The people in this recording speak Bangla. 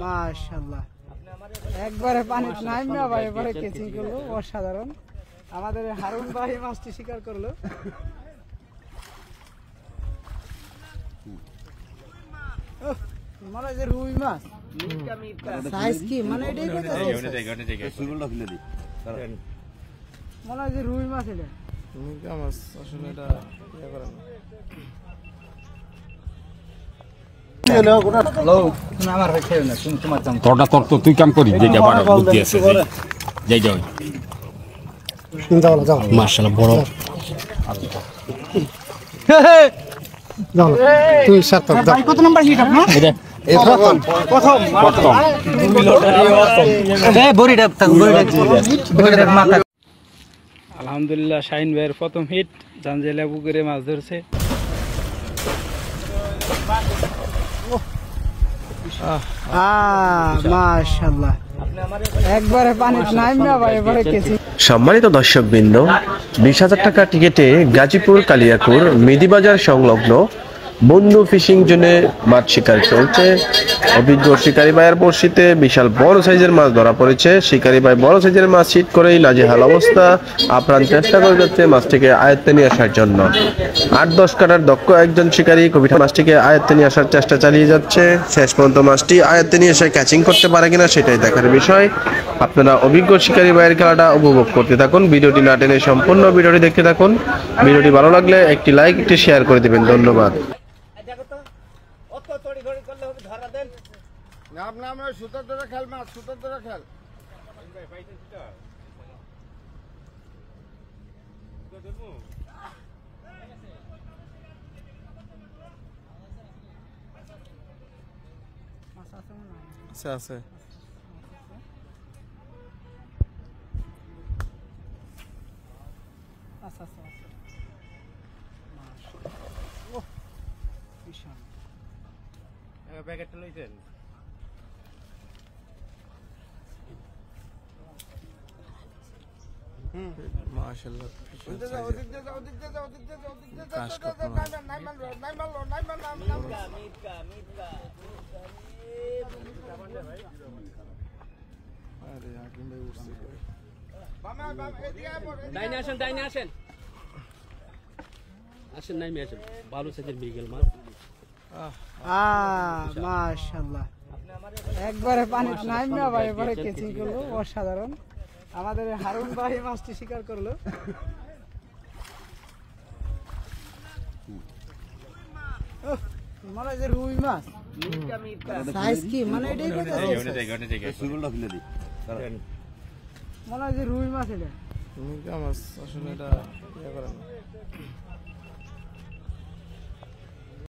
মাশাআল্লাহ, একবারে পানি নাইমা ভাই এবারে কেচিং করলো, অসাধারণ। আমাদের হারুন ভাই মাছটি শিকার করলো। মানে যে রুই মাছ সাইজ কি, মানে এটাই কথা মনে হয় যে রুই মাছ, এটা মির্কা মাছ আসলে এটা ইয়ে করে না। তুই কাম করি মাশাআল্লাহ বড় তুই সাথে কত নাম্বার হিট আপনার? এটা প্রথম আলহামদুলিল্লাহ শাহিন ভাইয়ের প্রথম হিট, জাঞ্জেলা পুকুরে মাছ ধরছে। মাশাআল্লাহ, একবারে পানি নাইমা ভাই এবারে কেচিং। সম্মানিত দর্শকবৃন্দ, 20,000 টাকা টিকেটে গাজীপুর কালিয়াকুর মেদিবাজার সংলগ্ন বন্ধু ফিশিং জোনে মাছ শিকার চলছে। অভিজ্ঞ শিকারী ভাইয়ের বড়শিতে বিশাল বড় সাইজের মাছ ধরা পড়েছে। শিকারী ভাই বড় সাইজের মাছ হিট করেই নাজেহাল অবস্থা। আপ্রাণ চেষ্টা করে যাচ্ছে মাছটিকে আয়ত্তে নিয়ে আসার জন্য। 8-10 কাটার দক্ষ একজন শিকারী কবিতা মাছটিকে আয়ত্তে নিয়ে আসার চেষ্টা চালিয়ে যাচ্ছে। শেষ পর্যন্ত মাছটি আয়ত্তে নিয়ে এসে ক্যাচিং করতে পারে কিনা সেটাই দেখার বিষয়। আপনারা অভিজ্ঞ শিকারী ভাইয়ের খেলাটা উপভোগ করতে থাকুন, ভিডিওটি না টেনে সম্পূর্ণ ভিডিওটি দেখতে থাকুন। ভিডিওটি ভালো লাগলে একটি লাইক, একটি শেয়ার করে দিবেন। ধন্যবাদ। সুতার ধরে খেল মাছ, সুতার ধরে খেল। আচ্ছা আছে আচ্ছা আচ্ছা প্যাকেটটা লইছেন? মাশাআল্লাহ, ভালো সাইজের মৃগেল মাছ। মাশাআল্লাহ, একবারে পানি নাইমা ভাই এবারে কেচিং করলো, অসাধারণ। আমাদের হারুন ভাই মাছটি শিকার করলো। মানে যে রুই মাছ সাইজ কি, মানে এটাই কথা মনে হয় যে রুই মাছ, এটা মির্কা মাছ আসলে এটা ইয়ে করে না।